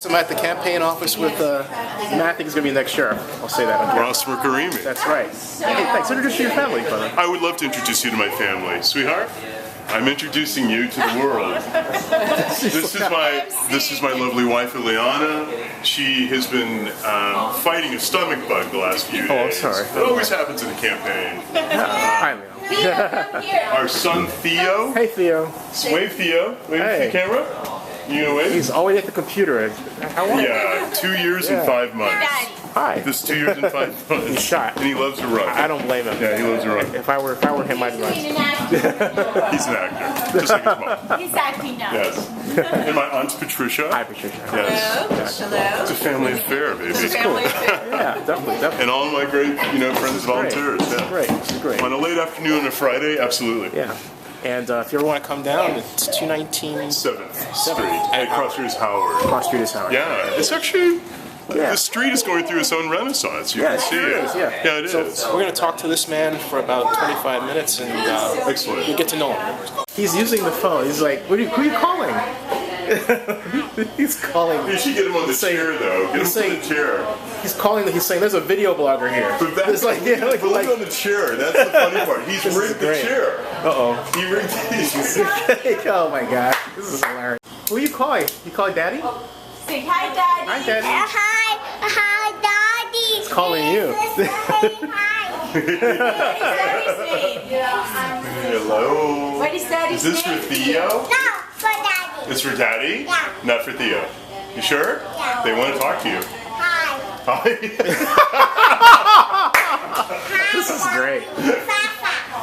I'm at the campaign office with, I think he's going to be next sheriff. I'll say that. Ross Mirkarimi. That's right. Hey, thanks. Introduce your family, brother. I would love to introduce you to my family. Sweetheart, I'm introducing you to the world. This is my lovely wife, Ileana. She has been fighting a stomach bug the last few days. Oh, I'm sorry. It always happens in a campaign. Hi, Leo. Our son, Theo. Hey, Theo. Wave, Theo. Wave to the camera. You gonna wave? He's always at the computer. How long? Yeah, 2 years and 5 months. Hi. This 2 years and 5 months. He's shy. And he loves to run. I don't blame him. Yeah, he loves to run. If I were him, I'd run. He's an actor, just like his mom. He's acting now. Yes. And my aunt Patricia. Hi, Patricia. Yes. Hello. It's a family affair, baby. It's a family affair. Yeah, definitely. And all of my great, friends, volunteers. This is great. This is great. On a late afternoon on a Friday, absolutely. Yeah. And if you ever want to come down, it's 219 7th Street at Crossroads Howard. Cross Street is Howard. Yeah, it's actually. The street is going through its own renaissance. You can see it. Yeah, it is. So we're going to talk to this man for about 25 minutes, and excellent. You get to know him. He's using the phone. He's like, who are you calling? He's calling. You should get him on the chair, though. Get him on the chair. He's calling. He's saying, "There's a video blogger here." It's like, look on the chair. That's the funny part. He's rigged the chair. He rigged the Oh my god, this is hilarious. Who are you calling? You calling Daddy? Say hi, Daddy. Hi, Daddy. Hi, Daddy. He's calling you. Hello. What is Daddy's name? Is this for Theo? No, for Daddy. It's for Daddy? Yeah. Not for Theo. You sure? Yeah. They want to talk to you. Hi. This is great.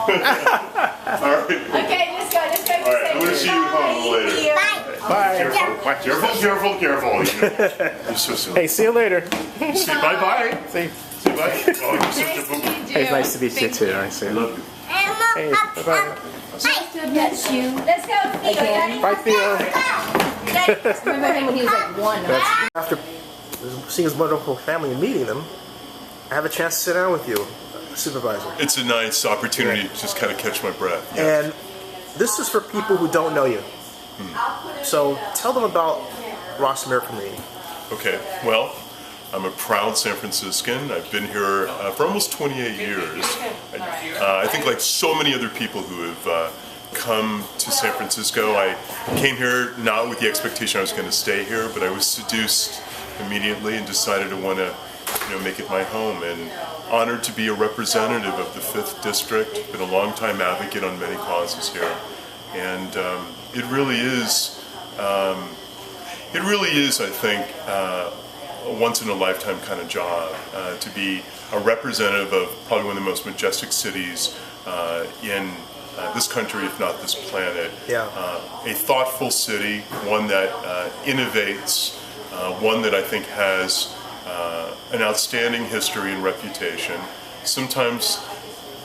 All right. Okay, let's go. All right, I'm going to see you home later. Bye. Careful. You're so silly. Hey, see you later. Say bye-bye. See. Say bye. Oh, you're such a book. Hey, it's nice to meet you too. I see. Love you. Hey, bye-bye. That's you. Let's go, Theo. Daddy. Bye, Theo. Remember him when he was like 1. After seeing his wonderful family and meeting them, I have a chance to sit down with you, Supervisor. It's a nice opportunity to just kind of catch my breath. And this is for people who don't know you. So tell them about Ross Mirkarimi. Okay, well, I'm a proud San Franciscan. I've been here for almost 28 years. I think like so many other people who have come to San Francisco, I came here not with the expectation I was going to stay here, but I was seduced immediately and decided to want to make it my home, and honored to be a representative of the 5th District, been a long-time advocate on many causes here. And it really is, I think, a once-in-a-lifetime kind of job to be a representative of probably one of the most majestic cities in this country, if not this planet. Yeah. A thoughtful city, one that innovates, one that I think has an outstanding history and reputation. Sometimes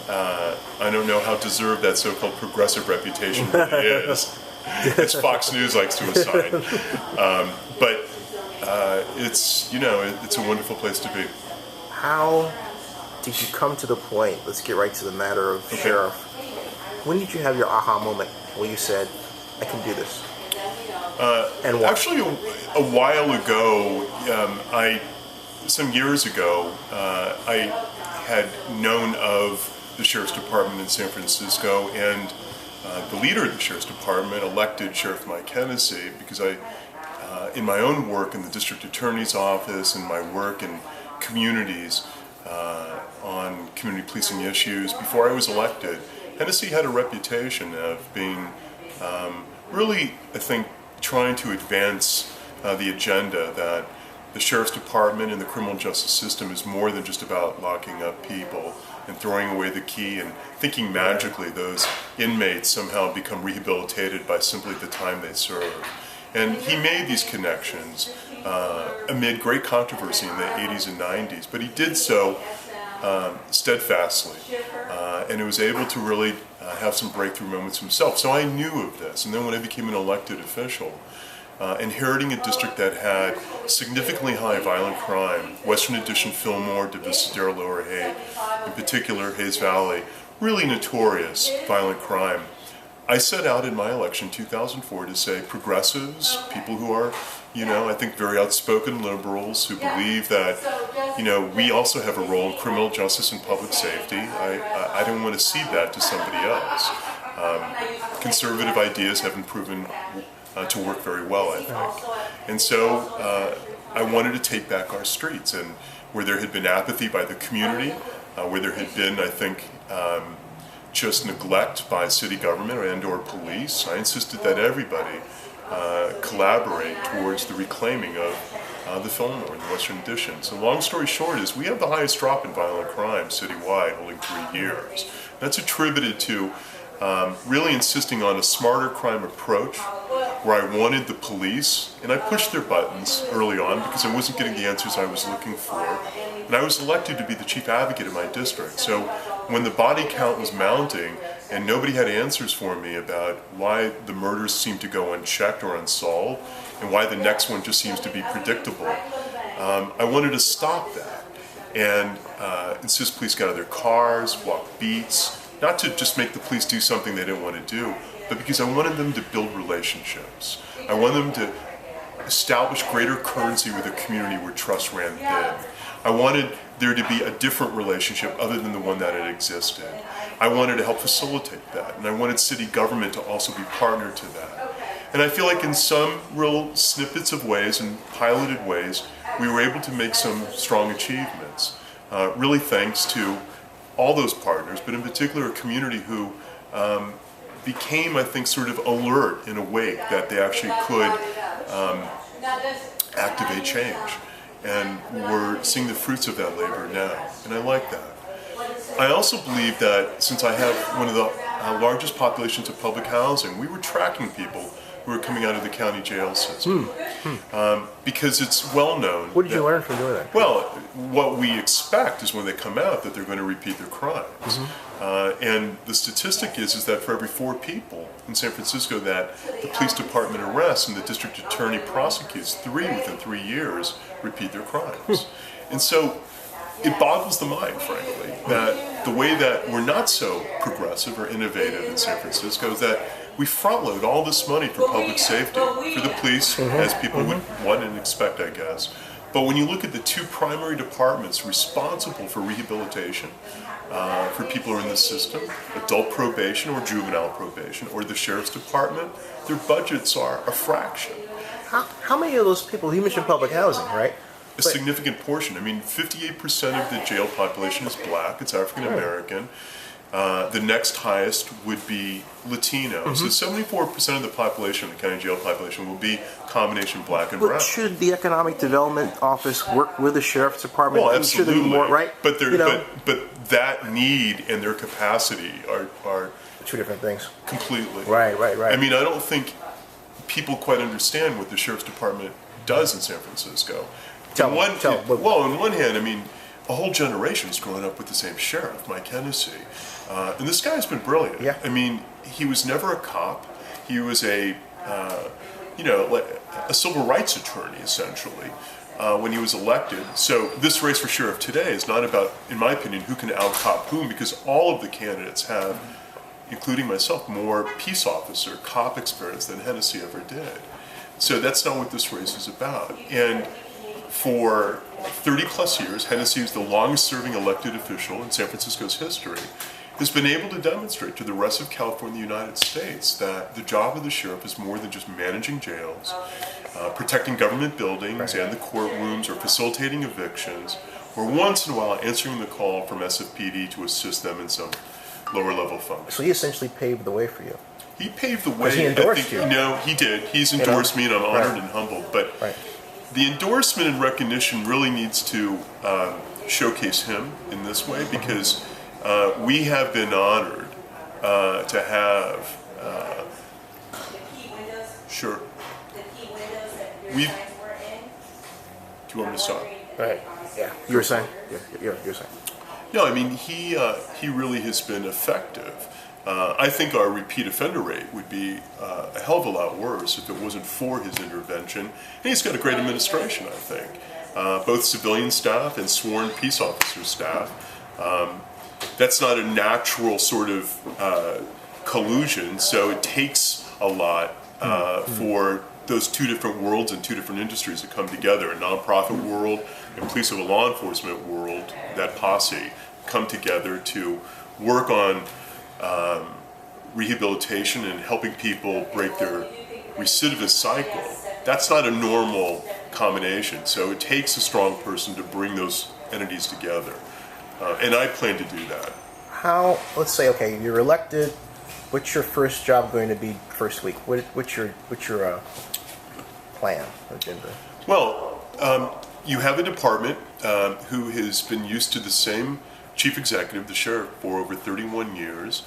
I don't know how deserved that so-called progressive reputation really is, as Fox News likes to assign. But it's it's a wonderful place to be. How did you come to the point, let's get right to the matter of sheriff, when did you have your aha moment where you said, I can do this? And why? Actually, a while ago, some years ago, I had known of the Sheriff's Department in San Francisco, and the leader of the Sheriff's Department elected Sheriff Mike Hennessy because in my own work in the District Attorney's Office and my work in communities on community policing issues, before I was elected, Hennessy had a reputation of being really, I think, trying to advance the agenda that the Sheriff's Department and the criminal justice system is more than just about locking up people and throwing away the key and thinking magically those inmates somehow become rehabilitated by simply the time they serve. And he made these connections amid great controversy in the 80s and 90s, but he did so steadfastly, and was able to really have some breakthrough moments himself. So I knew of this, and then when I became an elected official, inheriting a district that had significantly high violent crime, Western Addition, Fillmore, Divisadero, Lower Haight, in particular Hayes Valley, really notorious violent crime. I set out in my election in 2004 to say progressives, people who are, I think very outspoken liberals who believe that, we also have a role in criminal justice and public safety. I don't want to cede that to somebody else. Conservative ideas haven't proven to work very well, I think. And so I wanted to take back our streets, and where there had been apathy by the community, where there had been, I think, just neglect by city government and/or police, I insisted that everybody collaborate towards the reclaiming of the Fillmore in the Western Addition. So long story short is we have the highest drop in violent crime citywide, holding 3 years. That's attributed to really insisting on a smarter crime approach, where I wanted the police, and I pushed their buttons early on because I wasn't getting the answers I was looking for. And I was elected to be the chief advocate of my district. So when the body count was mounting and nobody had answers for me about why the murders seem to go unchecked or unsolved and why the next one just seems to be predictable, I wanted to stop that and insist police get out of their cars, walk beats, not to just make the police do something they didn't want to do, but because I wanted them to build relationships. I wanted them to establish greater currency with a community where trust ran thin. I wanted there to be a different relationship other than the one that had existed. I wanted to help facilitate that, and I wanted city government to also be partner to that. And I feel like in some real snippets of ways and piloted ways, we were able to make some strong achievements, really thanks to all those partners, but in particular a community who became, I think, sort of alert and awake that they actually could activate change. And we're seeing the fruits of that labor now, and I like that. I also believe that since I have one of the largest populations of public housing, we were tracking people who are coming out of the county jail system. Because it's well known. What did you learn from doing that? Well, what we expect is when they come out that they're going to repeat their crimes. And the statistic is that for every 4 people in San Francisco that the police department arrests and the district attorney prosecutes, 3 within 3 years repeat their crimes. And so it boggles the mind, frankly, that the way that we're not so progressive or innovative in San Francisco is that we front load all this money for public safety, for the police, as people would want and expect, I guess. But when you look at the 2 primary departments responsible for rehabilitation for people who are in the system, adult probation or juvenile probation, or the sheriff's department, their budgets are a fraction. How many of those people, you mentioned public housing, right? A significant portion. I mean, 58% of the jail population is black, it's African American. The next highest would be Latino. So 74% of the population, the county jail population, will be combination black and brown. But should the Economic Development Office work with the Sheriff's Department? Well, absolutely. Should there be more, right? But, but that need and their capacity are 2 different things. Completely. Right. I mean, I don't think people quite understand what the Sheriff's Department does in San Francisco. On one hand, I mean, a whole generation has grown up with the same sheriff, Mike Hennessy. And this guy's been brilliant. Yeah. I mean, he was never a cop. He was a civil rights attorney, essentially, when he was elected. So this race for sheriff today is not about, in my opinion, who can out-cop whom, because all of the candidates have, including myself, more peace officer, cop experience than Hennessy ever did. So that's not what this race is about. And for 30 plus years, Hennessy is the longest serving elected official in San Francisco's history, has been able to demonstrate to the rest of California and the United States that the job of the sheriff is more than just managing jails, protecting government buildings and the courtrooms, or facilitating evictions, or once in a while answering the call from SFPD to assist them in some lower level function. So he essentially paved the way for you. He paved the way. He endorsed you. No, he did. He's endorsed me, and I'm honored and humbled. But the endorsement and recognition really needs to showcase him in this way, because we have been honored to have. Sure. Do you want me to stop? Right. Yeah. You were saying. You're saying. No, I mean he really has been effective. I think our repeat offender rate would be a hell of a lot worse if it wasn't for his intervention. And he's got a great administration, I think. Both civilian staff and sworn peace officer staff. That's not a natural sort of collusion. So it takes a lot for those two different worlds and two different industries to come together. A nonprofit world and police of a law enforcement world, that posse, come together to work on rehabilitation and helping people break their recidivist cycle. That's not a normal combination. So it takes a strong person to bring those entities together. And I plan to do that. How, let's say, okay, you're elected. What's your first job going to be first week? What's your plan, agenda? Well, you have a department who has been used to the same chief executive, the sheriff, for over 31 years.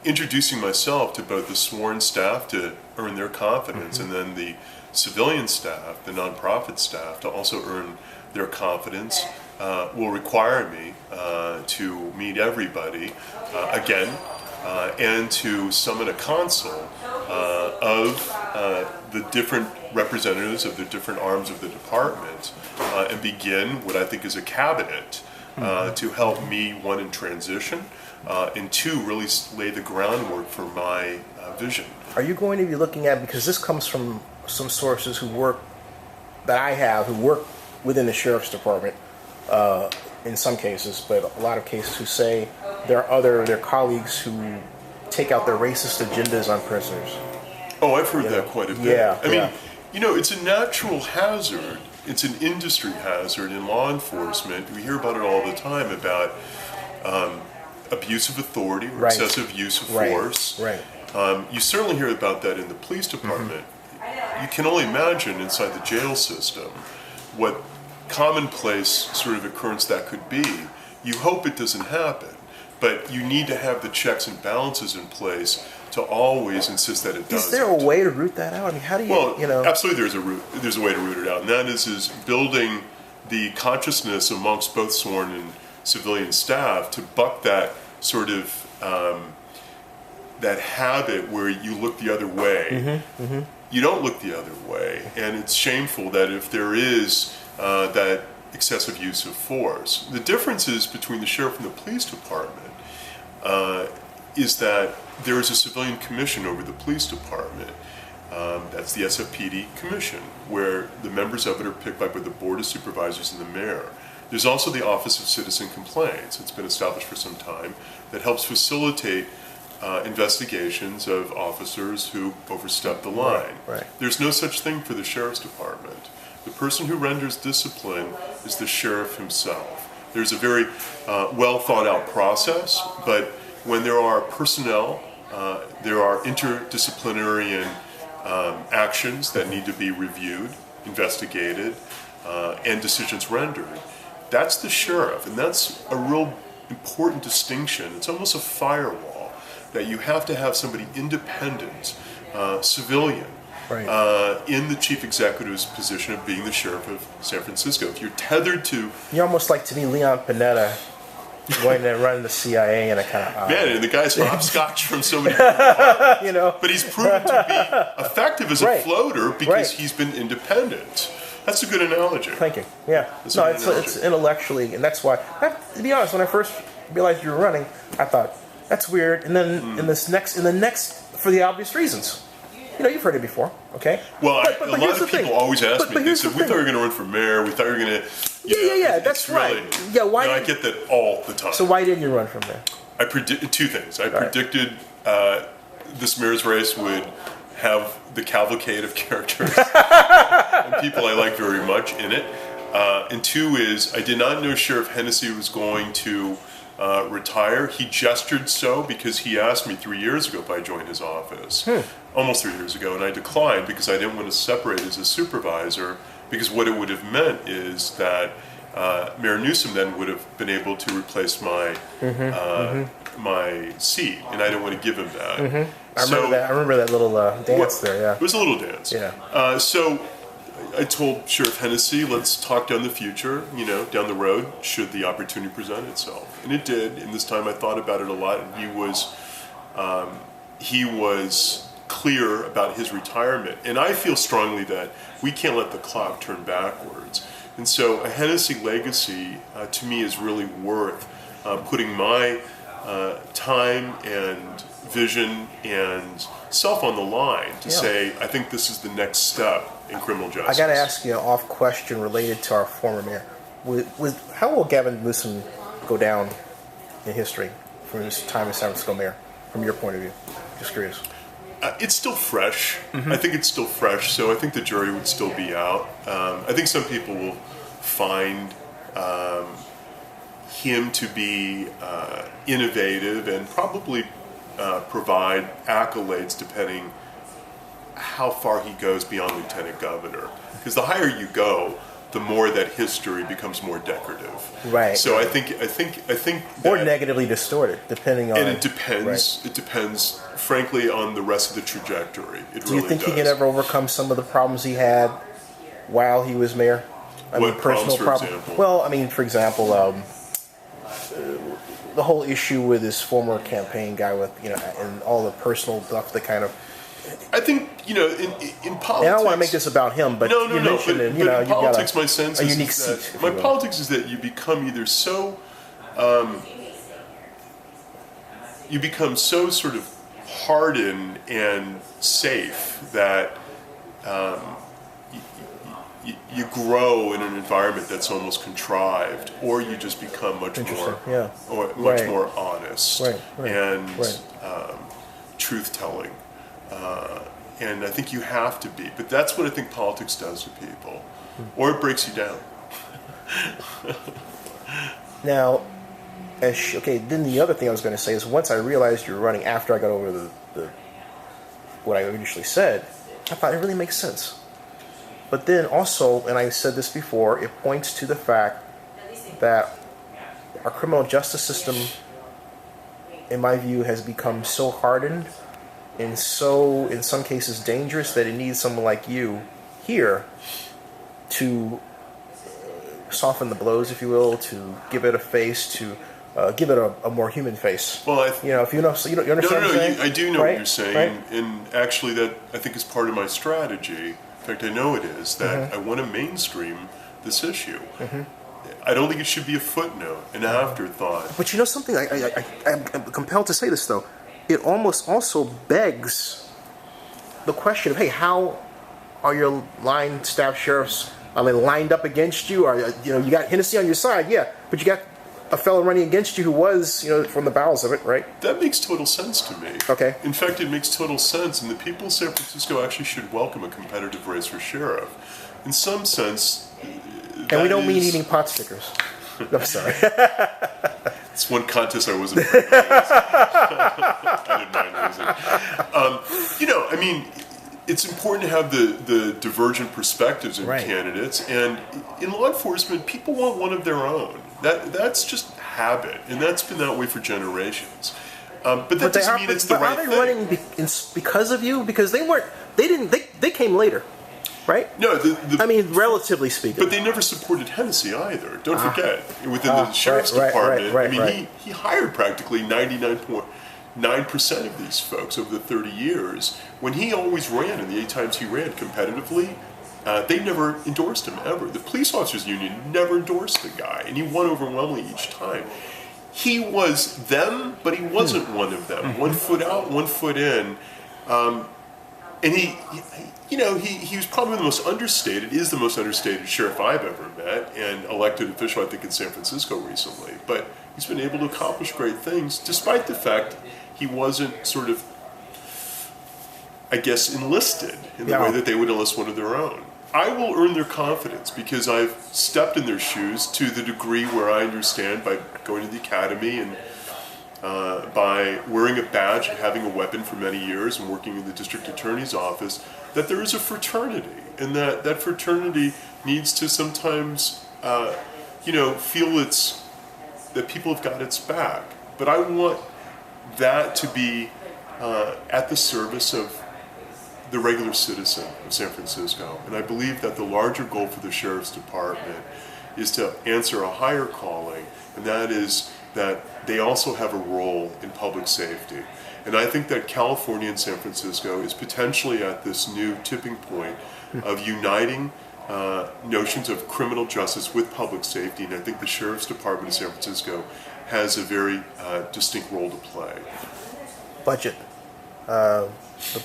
Introducing myself to both the sworn staff to earn their confidence, and then the civilian staff, the nonprofit staff, to also earn their confidence, will require me to meet everybody again and to summon a council of the different representatives of the different arms of the department and begin what I think is a cabinet to help me, one, in transition, and two, really lay the groundwork for my vision. Are you going to be looking at, because this comes from some sources who work, that I have, who work within the sheriff's department, in some cases, but a lot of cases, who say there are their colleagues who take out their racist agendas on prisoners. Oh, I've heard that quite a bit. Yeah, I mean, you know, it's a natural hazard. It's an industry hazard in law enforcement. We hear about it all the time, about abuse of authority or excessive use of force. Right. You certainly hear about that in the police department. You can only imagine inside the jail system what commonplace sort of occurrence that could be. You hope it doesn't happen, but you need to have the checks and balances in place to always insist that it does. Is there a way to root that out? I mean, how do you, well, you know? Absolutely there's a way to root it out, and that is building the consciousness amongst both sworn and civilian staff to buck that sort of that habit where you look the other way. You don't look the other way, and it's shameful that if there is that excessive use of force. The differences between the sheriff and the police department is that there is a civilian commission over the police department. That's the SFPD commission, where the members of it are picked by both the board of supervisors and the mayor. There's also the Office of Citizen Complaints. It's been established for some time that helps facilitate investigations of officers who overstep the line. Right. There's no such thing for the sheriff's department. The person who renders discipline is the sheriff himself. There's a very well thought out process, but when there are personnel, there are interdisciplinary actions that need to be reviewed, investigated, and decisions rendered. That's the sheriff, and that's a real important distinction. It's almost a firewall that you have to have somebody independent, civilian, in the chief executive's position of being the sheriff of San Francisco. If you're tethered to... You're almost like, to me, Leon Panetta going to run the CIA in a kind of... Man, and the guy's hopscotch from so many... you know? But he's proven to be effective as a floater because he's been independent. That's a good analogy. Thank you. Yeah. No, it's intellectually, and that's why, to be honest, when I first realized you were running, I thought, that's weird. And then in the next, for the obvious reasons. You know, you've heard it before, okay? Well, a lot of people always ask me, they said, we thought you were going to run for mayor, we thought you were going to... Yeah, that's right. Yeah, why? I get that all the time. So why didn't you run from there? I predicted two things. I predicted this mayor's race would have the cavalcade of characters and people I like very much in it. And two is, I did not know Sheriff Hennessy was going to retire. He gestured so because he asked me 3 years ago if I joined his office. Almost 3 years ago, and I declined because I didn't want to separate as a supervisor, because what it would have meant is that Mayor Newsom then would have been able to replace my my seat, and I didn't want to give him that. I remember that little dance there. Yeah, it was a little dance. Yeah. So I told Sheriff Hennessy, let's talk down the future. You know, down the road, should the opportunity present itself, and it did. And this time, I thought about it a lot, and he was clear about his retirement. And I feel strongly that we can't let the clock turn backwards. And so a Hennessy legacy, to me, is really worth putting my time and vision and self on the line to say, I think this is the next step in criminal justice. I got to ask you an off question related to our former mayor. How will Gavin Newsom go down in history from his time as San Francisco mayor, from your point of view? Just curious. It's still fresh. I think it's still fresh, so I think the jury would still be out. I think some people will find him to be innovative and probably provide accolades depending how far he goes beyond lieutenant governor. Because the higher you go, the more that history becomes more decorative. Right. So I think that, or negatively distorted, depending on. and it depends. Right. It depends, frankly, on the rest of the trajectory. Do you think he can ever overcome some of the problems he had while he was mayor? What problems, for example? Well, I mean, for example, the whole issue with his former campaign guy, with and all the personal stuff that kind of. I think in politics. And I don't want to make this about him, but no. mentioned, But in politics, my sense is unique that seat. my politics is that you become either so, sort of hardened and safe that you grow in an environment that's almost contrived, or you just become much more honest and truth telling. And I think you have to be, but that's what I think politics does to people, or it breaks you down. Now, then the other thing I was going to say is, once I realized you were running after I got over the what I initially said, I thought it really makes sense. But then also, and I said this before, it points to the fact that our criminal justice system, in my view, has become so hardened and so, in some cases, dangerous that it needs someone like you here to soften the blows, if you will, to give it a face, to give it a more human face. Well, if you understand what I'm saying? I do know right? what you're saying, right? and actually, that I think is part of my strategy. In fact, I know it is that I want to mainstream this issue. I don't think it should be a footnote, an afterthought. But you know something? I'm compelled to say this though. It almost also begs the question of, hey, how are your line staff sheriffs? Lined up against you? Or you got Hennessy on your side, yeah, but you got a fellow running against you who was, from the bowels of it, right? That makes total sense to me. Okay. In fact, it makes total sense, and the people of San Francisco actually should welcome a competitive race for sheriff. In some sense, and we don't mean eating pot stickers. I'm sorry. It's one contest I wasn't very good at. I didn't mind losing. It's important to have the divergent perspectives in candidates, and in law enforcement, people want one of their own. That's just habit, and that's been that way for generations. But that doesn't mean it's the right thing. Are they running because of you? Because they came later. Right? No, relatively speaking. But they never supported Hennessy either. Don't forget, within the sheriff's department, he hired practically 99.9% of these folks over the 30 years. When he always ran, and the 8 times he ran competitively, they never endorsed him ever. The police officers union never endorsed the guy, and he won overwhelmingly each time. He was them, but he wasn't one of them. 1 foot out, 1 foot in. And he was probably the most understated sheriff I've ever met, and elected official, I think, in San Francisco recently. But he's been able to accomplish great things, despite the fact he wasn't sort of, I guess, enlisted in the way that they would enlist one of their own. I will earn their confidence because I've stepped in their shoes to the degree where I understand, by going to the academy and by wearing a badge and having a weapon for many years and working in the district attorney's office, that there is a fraternity, and that fraternity needs to sometimes, feel that people have got its back. But I want that to be at the service of the regular citizen of San Francisco. And I believe that the larger goal for the sheriff's department is to answer a higher calling, and that is that they also have a role in public safety. And I think that California and San Francisco is potentially at this new tipping point of uniting notions of criminal justice with public safety. And I think the Sheriff's Department of San Francisco has a very distinct role to play. Budget. The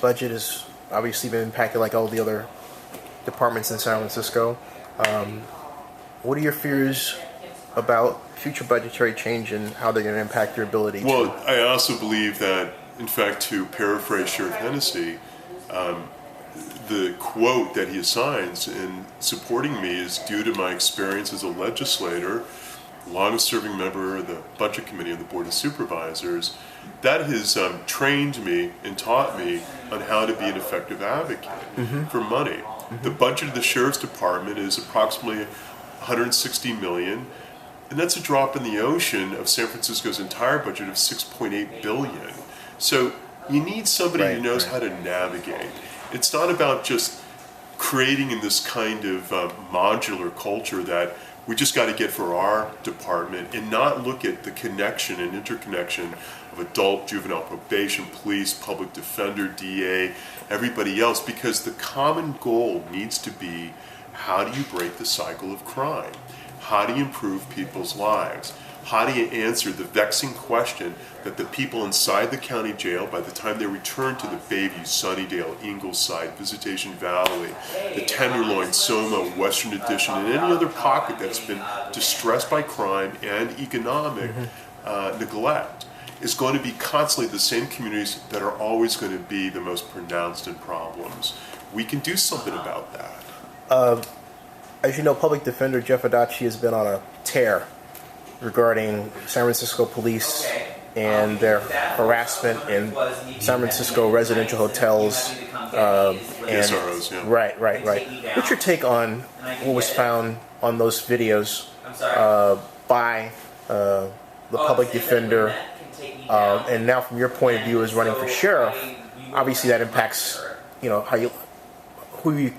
budget has obviously been impacted like all the other departments in San Francisco. What are your fears about future budgetary change and how they're going to impact your ability Well, to... I also believe that, in fact, to paraphrase Sheriff Hennessy, the quote that he assigns in supporting me is due to my experience as a legislator, longest-serving member of the Budget Committee of the Board of Supervisors. That has trained me and taught me on how to be an effective advocate for money. The budget of the Sheriff's Department is approximately $160 million, and that's a drop in the ocean of San Francisco's entire budget of $6.8 billion. So you need somebody who knows how to navigate. It's not about just creating in this kind of modular culture that we just got to get for our department and not look at the connection and interconnection of adult, juvenile probation, police, public defender, DA, everybody else, because the common goal needs to be, how do you break the cycle of crime? How do you improve people's lives? How do you answer the vexing question that the people inside the county jail, by the time they return to the Bayview, Sunnydale, Ingleside, Visitation Valley, the Tenderloin, Soma, Western Addition, and any other pocket that's been distressed by crime and economic neglect, is going to be constantly the same communities that are always going to be the most pronounced in problems. We can do something about that. As you know, Public Defender Jeff Adachi has been on a tear regarding San Francisco police and their harassment in San Francisco residential hotels. And SROs, yeah. Right. What's your take on what was found on those videos by the public defender? And now, from your point of view as running for sheriff, obviously that impacts, how you, who you.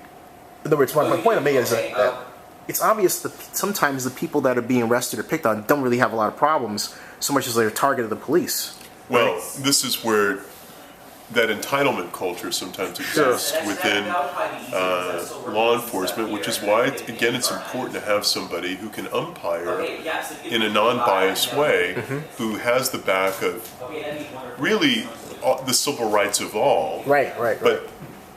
In other words, my point I'm making is that it's obvious that sometimes the people that are being arrested or picked on don't really have a lot of problems, so much as they're a target of the police. Well, this is where that entitlement culture sometimes exists within law enforcement, which is why, again, it's important to have somebody who can umpire in a non-biased way, who has the back of really the civil rights of all. Right. But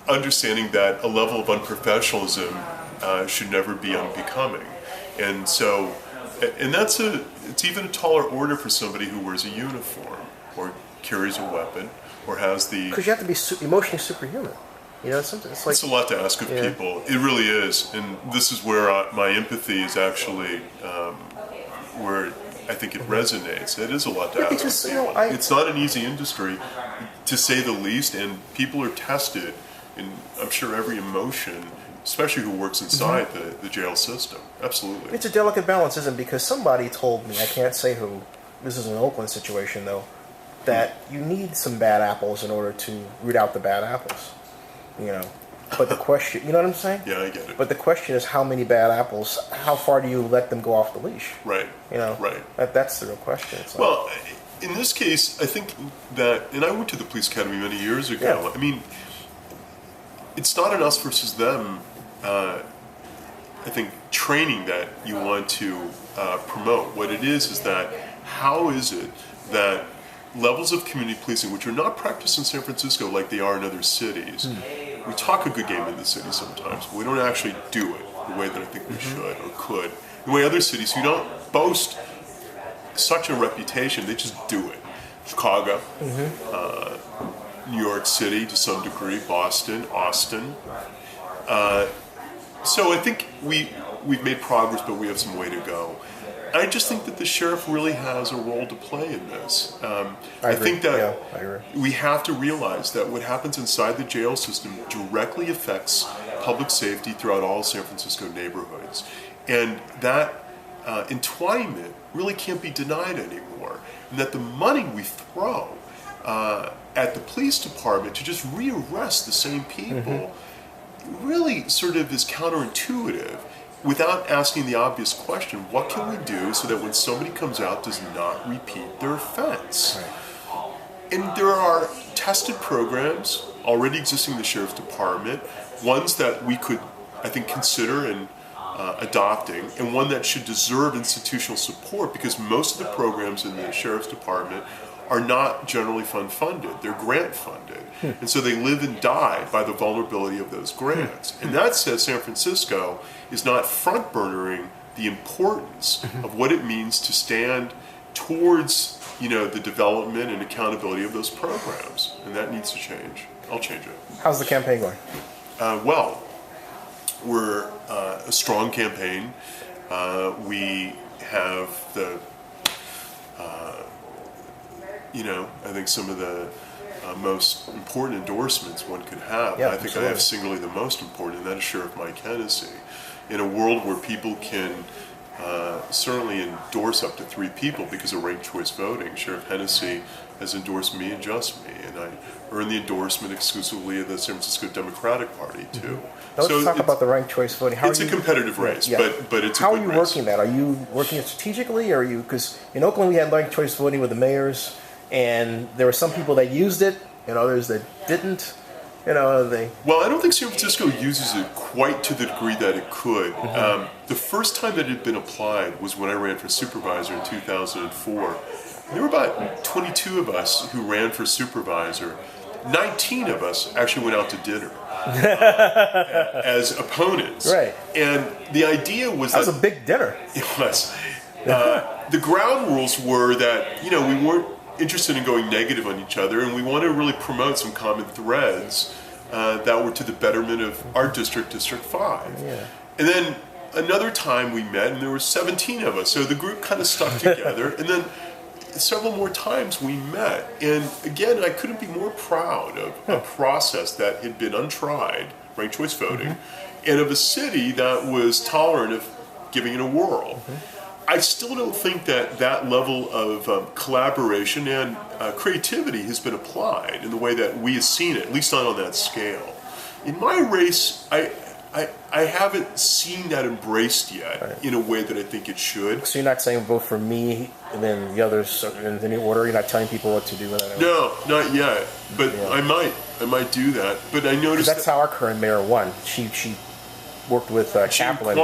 understanding that a level of unprofessionalism should never be unbecoming. And so, and it's even a taller order for somebody who wears a uniform or carries a weapon or has the... Because you have to be emotionally superhuman. It's like... It's a lot to ask of people. It really is. And this is where my empathy is actually, where I think it resonates. It is a lot to ask because, of people. It's not an easy industry, to say the least, and people are tested in, I'm sure, every emotion, especially who works inside the jail system. Absolutely. It's a delicate balance, isn't it? Because somebody told me, I can't say who, this is an Oakland situation though, that you need some bad apples in order to root out the bad apples. But the question, you know what I'm saying? Yeah, I get it. But the question is, how many bad apples, how far do you let them go off the leash? Right. Right. That's the real question. It's like, well, in this case, I think that, and I went to the police academy many years ago. Yeah. I mean, it's not an us versus them, I think, training that you want to promote. What it is that how is it that levels of community policing, which are not practiced in San Francisco like they are in other cities, we talk a good game in the city sometimes, but we don't actually do it the way that I think we should or could. The way other cities who don't boast such a reputation, they just do it. Chicago, New York City to some degree, Boston, Austin. So I think we've made progress, but we have some way to go. I just think that the sheriff really has a role to play in this. I think that we have to realize that what happens inside the jail system directly affects public safety throughout all San Francisco neighborhoods. And that entwinement really can't be denied anymore. And that the money we throw at the police department to just rearrest the same people really sort of is counterintuitive, without asking the obvious question, what can we do so that when somebody comes out does not repeat their offense? Right. And there are tested programs already existing in the Sheriff's Department, ones that we could, I think, consider and adopting, and one that should deserve institutional support, because most of the programs in the Sheriff's Department are not generally funded. They're grant funded. And so they live and die by the vulnerability of those grants. And that says San Francisco is not front burnering the importance of what it means to stand towards, the development and accountability of those programs. And that needs to change. I'll change it. How's the campaign going? Well, we're a strong campaign. We have the, I think some of the most important endorsements one could have. Yeah, I think absolutely. I have singly the most important, and that is Sheriff Mike Hennessy. In a world where people can certainly endorse up to 3 people because of ranked choice voting, Sheriff Hennessy has endorsed me and just me, and I earned the endorsement exclusively of the San Francisco Democratic Party too. Now let's talk about the ranked choice voting. It's a competitive race, but it's a How good are you race. working that? Are you working it strategically, or are you, because in Oakland we had ranked choice voting with the mayors, and there were some people that used it and others that didn't. Well, I don't think San Francisco uses it quite to the degree that it could. The first time that it had been applied was when I ran for supervisor in 2004. There were about 22 of us who ran for supervisor. 19 of us actually went out to dinner as opponents. Right. And the idea was That was a big dinner. It was. The ground rules were that, we weren't interested in going negative on each other, and we wanted to really promote some common threads that were to the betterment of our district, District 5. Yeah. And then another time we met, and there were 17 of us, so the group kind of stuck together, and then several more times we met. And again, I couldn't be more proud of a process that had been untried, ranked choice voting, and of a city that was tolerant of giving it a whirl. I still don't think that level of collaboration and creativity has been applied in the way that we have seen it, at least not on that scale. In my race, I haven't seen that embraced yet in a way that I think it should. So you're not saying vote for me and then the others in any order? You're not telling people what to do? No, not yet. But I might do that. But I noticed that's how our current mayor won. She worked with Kaplan.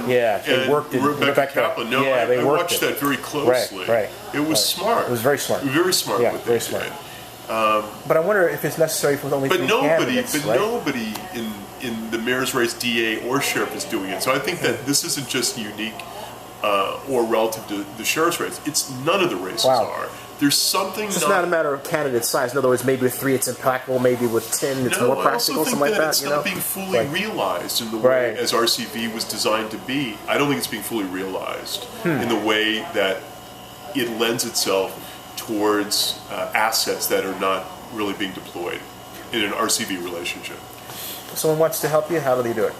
Yeah, they worked it. Rebecca Kaplan. No, yeah, I watched that very closely. Right. It was smart. It was very smart. Very smart. Yeah, what very they smart. did. But I wonder if it's necessary for only 3 candidates. Nobody in the mayor's race, DA or sheriff, is doing it. So I think that this isn't just unique or relative to the sheriff's race. It's none of the races are. There's something. It's not a matter of candidate size. In other words, maybe with 3 it's impractical. Maybe with 10 it's more practical. Something like that. It's not being fully realized in the way as RCV was designed to be. I don't think it's being fully realized in the way that it lends itself towards assets that are not really being deployed in an RCV relationship. If someone wants to help you, how do they do it?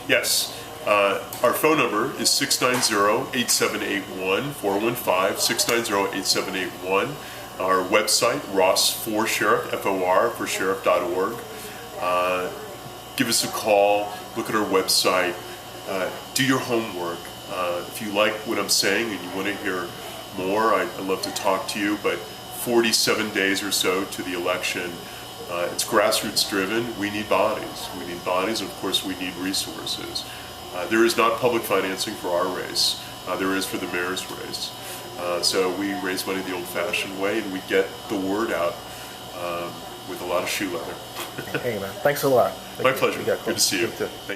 Yes. Our phone number is 690-8781, 415-690-8781. Our website, Ross4Sheriff, F-O-R, for sheriff.org. Give us a call, look at our website, do your homework. If you like what I'm saying and you want to hear more, I'd love to talk to you, but 47 days or so to the election. It's grassroots driven. We need bodies. We need bodies, and of course we need resources. There is not public financing for our race. There is for the mayor's race. So we raise money the old-fashioned way, and we get the word out with a lot of shoe leather. Hey, man. Thanks a lot. My pleasure. Yeah, cool. Good to see you. Good to- Thank you.